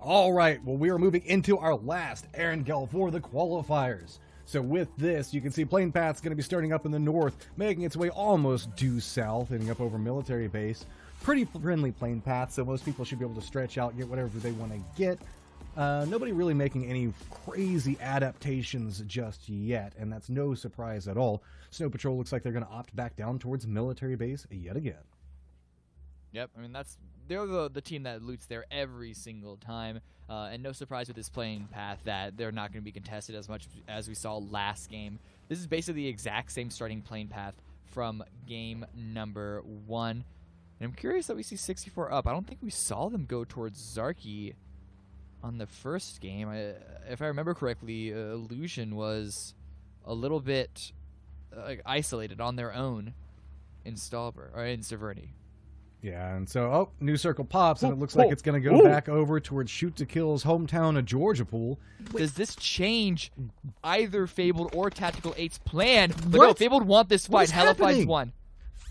All right, well, we are moving into our last Erangel for the qualifiers. So with this, you can see plane path's going to be starting up in the north, making its way almost due south, heading up over military base. Pretty friendly plane path, so most people should be able to stretch out, get whatever they want to get. Nobody really making any crazy adaptations just yet, and that's no surprise at all. Snow Patrol looks like they're going to opt back down towards military base yet again. Yep, I mean, they're the team that loots there every single time, and no surprise with this plane path that they're not going to be contested as much as we saw last game. This is basically the exact same starting plane path from game number 1. And I'm curious that we see 64 up. I don't think we saw them go towards Zarky on the first game. If I remember correctly, Illusion was a little bit isolated on their own in Stalber, or in Severny. Yeah, and so, new circle pops, and it looks like it's going to go back over towards Shoot to Kill's hometown of Georgia Pool. Does this change either Fabled or Tactical 8's plan? But no, Fabled want this fight. Hella finds one.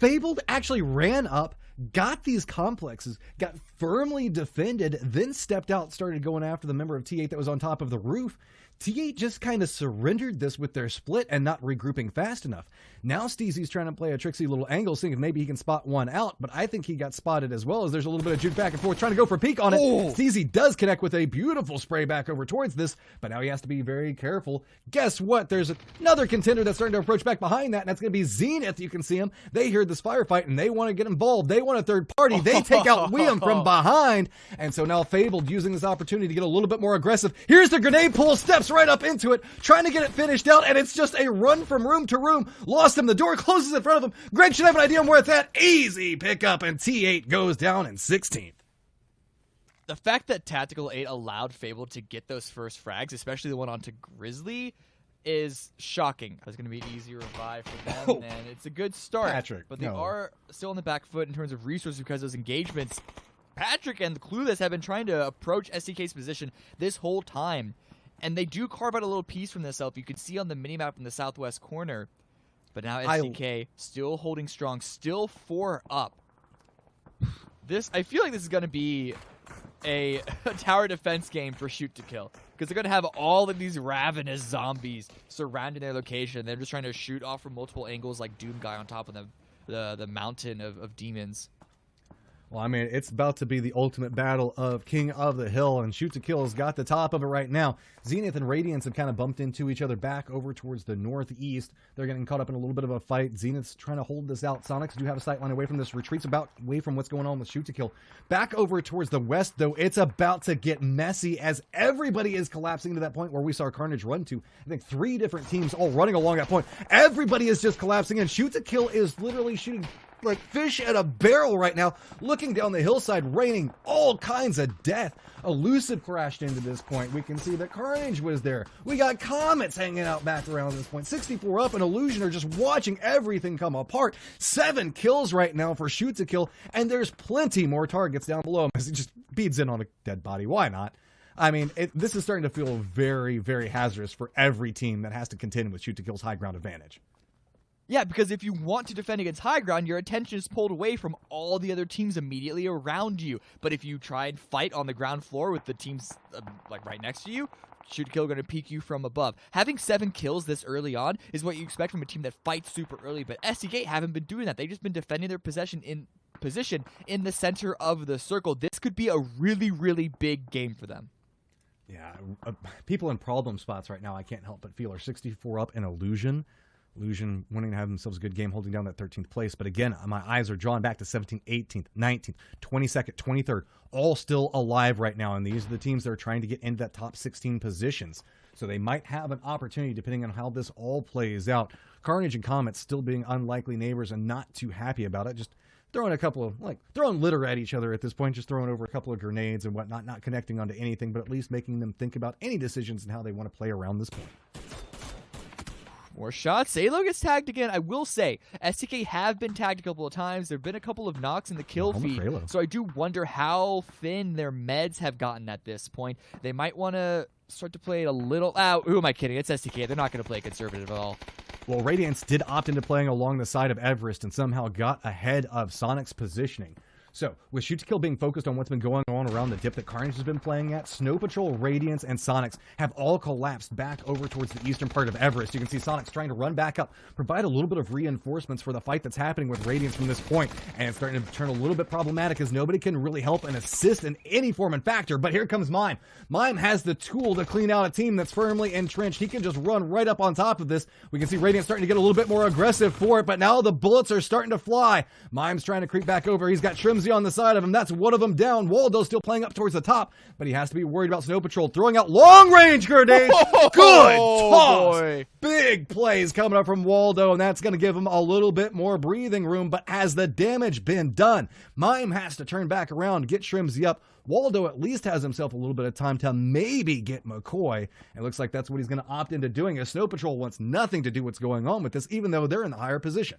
Fabled actually ran up, got these complexes, got firmly defended, then stepped out, started going after the member of T8 that was on top of the roof. T8 just kind of surrendered this with their split and not regrouping fast enough. Now Steezy's trying to play a tricksy little angle, seeing if maybe he can spot one out, but I think he got spotted as well, as there's a little bit of juke back and forth, trying to go for a peek on it. Steezy does connect with a beautiful spray back over towards this, but now he has to be very careful. Guess what? There's another contender that's starting to approach back behind that, and that's going to be Zenith. You can see him. They heard this firefight, and they want to get involved. They want a third party. They take out William from behind, and so now Fabled using this opportunity to get a little bit more aggressive. Here's the grenade pull, steps right up into it, trying to get it finished out, and it's just a run from room to room. Lost him. The door closes in front of him. Greg should have an idea on where it's at. Easy pickup, and T8 goes down in 16th. The fact that Tactical 8 allowed Fabled to get those first frags, especially the one onto Grizzly, is shocking. It's going to be an easy revive for them, and it's a good start. Patrick, but they are still on the back foot in terms of resources because those engagements. Patrick and the Clueless have been trying to approach SDK's position this whole time, and they do carve out a little piece from themselves. You can see on the minimap in the southwest corner. But now SDK still holding strong, still 4 up. I feel like this is going to be a tower defense game for Shoot to Kill, because they're going to have all of these ravenous zombies surrounding their location. They're just trying to shoot off from multiple angles like Doom Guy on top of the mountain of demons. Well, I mean, it's about to be the ultimate battle of King of the Hill, and Shoot to Kill's got the top of it right now. Zenith and Radiance have kind of bumped into each other back over towards the northeast. They're getting caught up in a little bit of a fight. Zenith's trying to hold this out. Soniqs do have a sight line away from this. Retreats away from what's going on with Shoot to Kill. Back over towards the west, though, it's about to get messy as everybody is collapsing to that point where we saw Carnage run to. I think 3 different teams all running along that point. Everybody is just collapsing, and Shoot to Kill is literally shooting like fish at a barrel right now, looking down the hillside, raining all kinds of death. Elusive crashed into this point. We can see that Carnage was there. We got Comets hanging out back around this point. 64 up, and Illusion are just watching everything come apart. 7 kills right now for Shoot to Kill, and there's plenty more targets down below him as he just beads in on a dead body. Why not? I mean, this is starting to feel very, very hazardous for every team that has to contend with Shoot to Kill's high ground advantage. Yeah, because if you want to defend against high ground, your attention is pulled away from all the other teams immediately around you. But if you try and fight on the ground floor with the teams like right next to you, Shoot to Kill going to peek you from above. Having 7 kills this early on is what you expect from a team that fights super early, but SDK haven't been doing that. They've just been defending their position in the center of the circle. This could be a really, really big game for them. Yeah, people in problem spots right now, I can't help but feel, are 64 up in Illusion. Illusion wanting to have themselves a good game, holding down that 13th place. But again, my eyes are drawn back to 17th, 18th, 19th, 22nd, 23rd, all still alive right now. And these are the teams that are trying to get into that top 16 positions. So they might have an opportunity depending on how this all plays out. Carnage and Comet still being unlikely neighbors and not too happy about it. Just throwing a couple of, throwing litter at each other at this point, just throwing over a couple of grenades and whatnot, not connecting onto anything, but at least making them think about any decisions and how they want to play around this point. More shots. Salo gets tagged again. I will say, STK have been tagged a couple of times. There have been a couple of knocks in the kill feed. So I do wonder how thin their meds have gotten at this point. They might want to start to play it a little... who am I kidding? It's STK. They're not going to play conservative at all. Well, Radiance did opt into playing along the side of Everest and somehow got ahead of Soniqs' positioning. So, with Shoot to Kill being focused on what's been going on around the dip that Carnage has been playing at, Snow Patrol, Radiance, and Soniqs have all collapsed back over towards the eastern part of Everest. You can see Soniqs trying to run back up, provide a little bit of reinforcements for the fight that's happening with Radiance from this point, and it's starting to turn a little bit problematic as nobody can really help and assist in any form and factor. But here comes MIME. MIME has the tool to clean out a team that's firmly entrenched. He can just run right up on top of this. We can see Radiance starting to get a little bit more aggressive for it, but now the bullets are starting to fly. MIME's trying to creep back over. He's got Shrimzy on the side of him. That's one of them down. Waldo's still playing up towards the top, but he has to be worried about Snow Patrol throwing out long-range grenades. Good toss. Boy. Big plays coming up from Waldo, and that's going to give him a little bit more breathing room. But has the damage been done? MIME has to turn back around, get Shrimzy up. Waldo at least has himself a little bit of time to maybe get McCoy. It looks like that's what he's going to opt into doing, as Snow Patrol wants nothing to do with what's going on with this, even though they're in the higher position.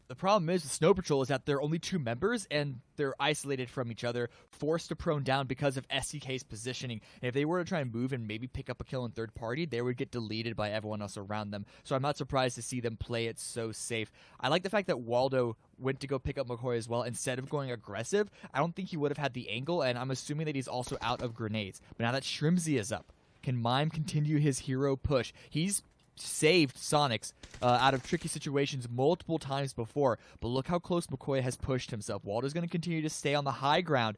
The problem is with Snow Patrol is that they're only 2 members, and they're isolated from each other, forced to prone down because of SCK's positioning. And if they were to try and move and maybe pick up a kill in third party, they would get deleted by everyone else around them. So I'm not surprised to see them play it so safe. I like the fact that Waldo went to go pick up McCoy as well instead of going aggressive. I don't think he would have had the angle, and I'm assuming that he's also out of grenades. But now that Shrimzy is up, can MIME continue his hero push? He's saved Soniqs out of tricky situations multiple times before, but look how close McCoy has pushed himself. Waldo's going to continue to stay on the high ground,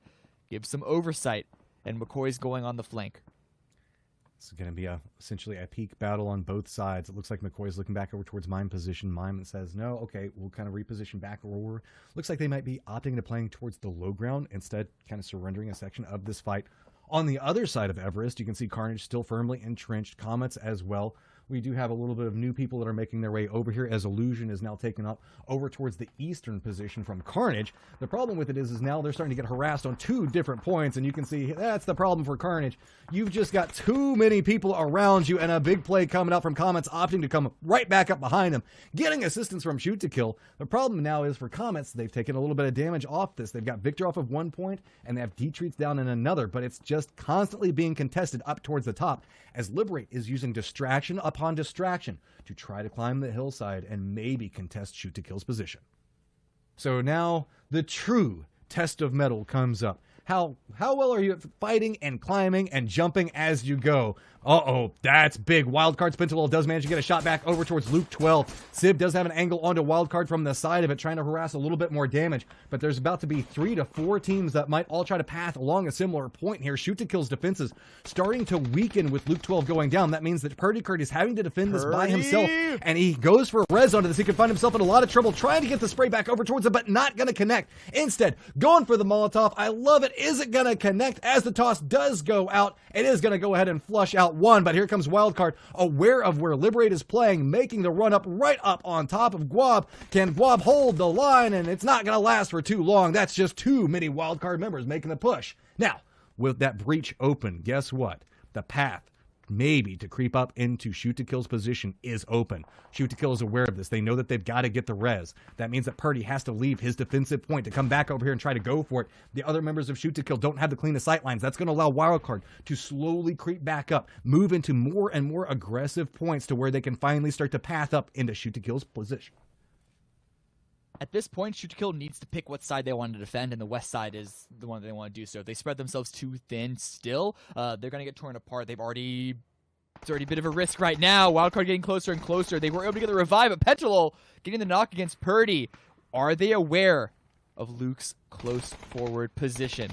give some oversight, and McCoy's going on the flank. It's going to be essentially a peak battle on both sides. It looks like McCoy's looking back over towards MIME position. MIME says, no, okay, we'll kind of reposition back over. Looks like they might be opting to playing towards the low ground, instead kind of surrendering a section of this fight. On the other side of Everest, you can see Carnage still firmly entrenched, Comets as well. We do have a little bit of new people that are making their way over here, as Illusion is now taken up over towards the eastern position from Carnage. The problem with it is now they're starting to get harassed on 2 different points, and you can see that's the problem for Carnage. You've just got too many people around you, and a big play coming out from Comets, opting to come right back up behind them, getting assistance from Shoot to Kill. The problem now is for Comets, they've taken a little bit of damage off this. They've got Victor off of 1 point, and they have Detreats down in another, but it's just constantly being contested up towards the top, as Liberate is using distraction upon distraction to try to climb the hillside and maybe contest Shoot to Kill's position. So now the true test of metal comes up. How well are you at fighting and climbing and jumping as you go? Uh-oh, that's big. Wildcard Spintelwell does manage to get a shot back over towards Luke 12. Civ does have an angle onto Wildcard from the side of it, trying to harass a little bit more damage, but there's about to be 3 to 4 teams that might all try to path along a similar point here. Shoot to Kill's defenses starting to weaken with Luke 12 going down. That means that Purdy Kurt is having to defend this by himself, and he goes for res onto this. He can find himself in a lot of trouble trying to get the spray back over towards it, but not going to connect. Instead, going for the Molotov. I love it. Is it going to connect? As the toss does go out, it is going to go ahead and flush out one, but here comes Wildcard, aware of where Liberate is playing, making the run up right up on top of Guab. Can Guab hold the line? And it's not going to last for too long. That's just too many Wildcard members making the push. Now, with that breach open, guess what? The path maybe to creep up into Shoot to Kill's position is open. Shoot to Kill is aware of this. They know that they've got to get the res. That means that Purdy has to leave his defensive point to come back over here and try to go for it. The other members of Shoot to Kill don't have the cleanest sight lines. That's going to allow Wildcard to slowly creep back up, move into more and more aggressive points to where they can finally start to path up into Shoot to Kill's position. At this point, Shoot to Kill needs to pick what side they want to defend, and the west side is the one that they want to do so. If they spread themselves too thin still, they're going to get torn apart. It's already a bit of a risk right now. Wildcard getting closer and closer. They were able to get the revive, but Petrolol getting the knock against Purdy. Are they aware of Luke's close forward position?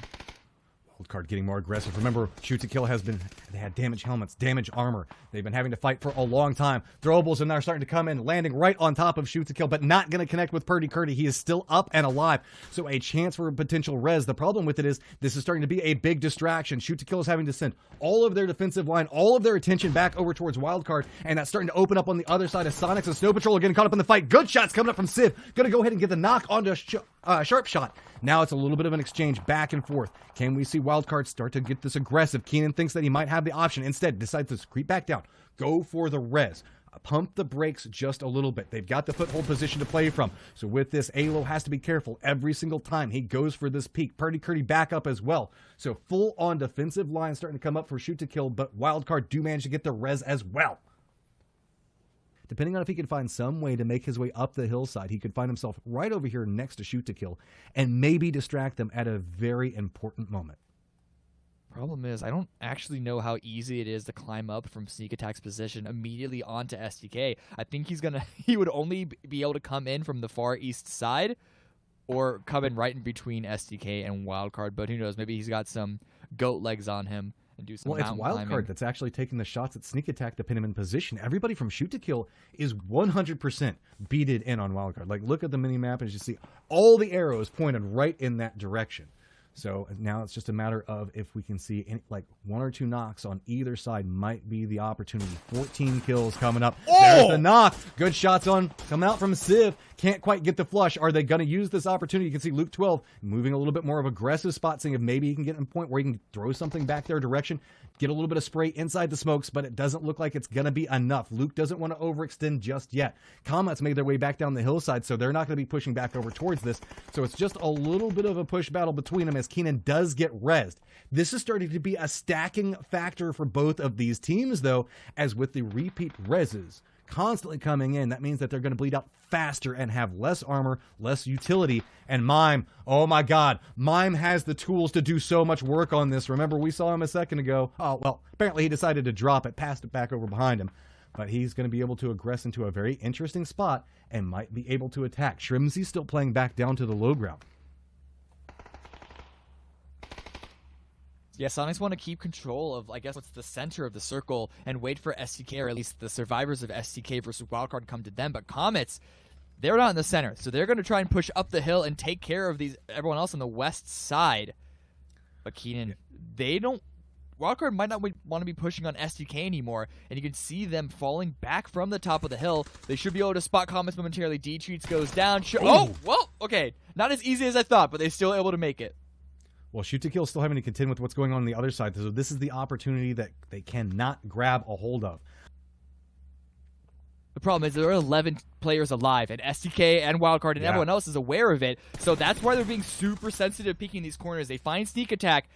Wildcard getting more aggressive. Remember, Shoot to Kill they had damage helmets, damage armor. They've been having to fight for a long time. Throwables and they're starting to come in, landing right on top of Shoot to Kill, but not going to connect with Purdy Curdy. He is still up and alive. So a chance for a potential res. The problem with it is this is starting to be a big distraction. Shoot to Kill is having to send all of their defensive line, all of their attention back over towards Wildcard, and that's starting to open up on the other side of Soniqs and Snow Patrol are getting caught up in the fight. Good shots coming up from Civ. Going to go ahead and get the knock onto Sharp Shot. Now it's a little bit of an exchange back and forth. Can we see Wildcard start to get this aggressive? Keenan thinks that he might have the option. Instead, decides to creep back down. Go for the res. Pump the brakes just a little bit. They've got the foothold position to play from. So with this, Alo has to be careful every single time he goes for this peak. Purdy Curdy back up as well. So full-on defensive line starting to come up for Shoot to Kill, but Wildcard do manage to get the res as well. depending on if he can find some way to make his way up the hillside, he could find himself right over here next to Shoot to Kill and maybe distract them at a very important moment. Problem is, I don't actually know how easy it is to climb up from Sneak Attack's position immediately onto SDK. I think he would only be able to come in from the far east side or come in right in between SDK and Wildcard, but who knows, maybe he's got some goat legs on him and do some mountain climbing. Wildcard that's actually taking the shots at Sneak Attack to pin him in position. Everybody from Shoot to Kill is 100% beated in on Wildcard. Like, look at the mini-map and you see all the arrows pointed right in that direction. So now it's just a matter of if we can see any, like 1 or 2 knocks on either side might be the opportunity. 14 kills coming up. Oh! There's the knock. Good shots coming out from Civ. Can't quite get the flush. Are they going to use this opportunity? You can see Luke 12 moving a little bit more of aggressive spot, seeing if maybe he can get in a point where he can throw something back their direction, get a little bit of spray inside the smokes, but it doesn't look like it's going to be enough. Luke doesn't want to overextend just yet. Comets made their way back down the hillside, so they're not going to be pushing back over towards this. So it's just a little bit of a push battle between them as Keenan does get rezzed. This is starting to be a stacking factor for both of these teams, though, as with the repeat rezzes constantly coming in, that means that they're going to bleed out faster and have less armor, less utility. And MIME, oh my god, MIME has the tools to do so much work on this. Remember, we saw him a second ago. Oh, well, apparently he decided to drop it, passed it back over behind him. But he's going to be able to aggress into a very interesting spot and might be able to attack. Shrimsy's still playing back down to the low ground. Yeah, Soniqs want to keep control of, I guess, what's the center of the circle and wait for STK, or at least the survivors of STK versus Wildcard to come to them. But Comets, they're not in the center, so they're going to try and push up the hill and take care of everyone else on the west side. But Keenan, Wildcard might not want to be pushing on STK anymore, and you can see them falling back from the top of the hill. They should be able to spot Comets momentarily. D-Treats goes down. Oh, well, okay. Not as easy as I thought, but they're still able to make it. Well, Shoot to Kill is still having to contend with what's going on the other side, so this is the opportunity that they cannot grab a hold of. The problem is there are 11 players alive, and STK and Wildcard and everyone else is aware of it, so that's why they're being super sensitive peeking these corners. They find Sneak Attack.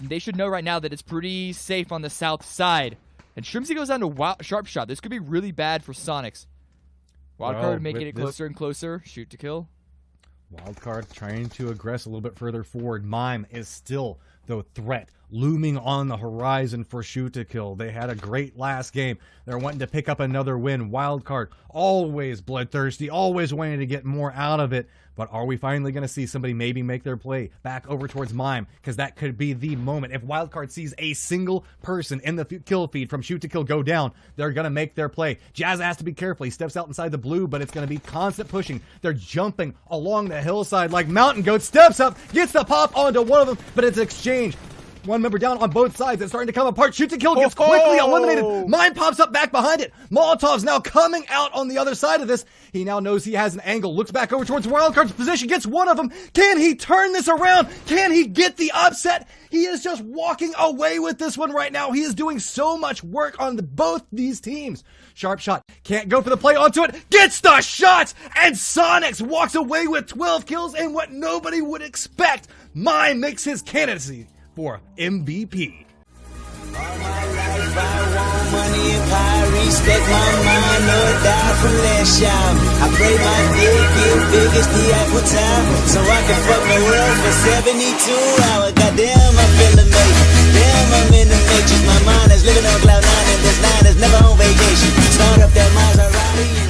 They should know right now that it's pretty safe on the south side. And Shrimsy goes down to Sharp Shot. This could be really bad for Soniqs. Wildcard making it closer and closer. Shoot to Kill. Wildcard trying to aggress a little bit further forward. MIME is still the threat looming on the horizon for Shoot to Kill. They had a great last game. They're wanting to pick up another win. Wildcard always bloodthirsty, always wanting to get more out of it. But are we finally going to see somebody maybe make their play back over towards MIME? Because that could be the moment. If Wildcard sees a single person in the kill feed from Shoot to Kill go down, they're going to make their play. Jazz has to be careful. He steps out inside the blue, but it's going to be constant pushing. They're jumping along the hillside like mountain goats. Steps up, gets the pop onto one of them, but it's exchange. One member down on both sides. It's starting to come apart. Shoot to Kill gets quickly eliminated. MIME pops up back behind it. Molotov's now coming out on the other side of this. He now knows he has an angle. Looks back over towards Wildcard's position. Gets one of them. Can he turn this around? Can he get the upset? He is just walking away with this one right now. He is doing so much work on both these teams. Sharp Shot can't go for the play onto it. Gets the shot. And Soniqs walks away with 12 kills and what nobody would expect. MIME makes his candidacy for MVP. All my life I want money and power, respect my mind, no die from last shot. I pray my dick get big as the Eiffel Tower, so I can fuck the world for 72 hours. Goddamn, I feel amazing. Damn, I'm in the matrix. My mind is living on cloud 9 and this 9 is never on vacation. Start up that Maserati.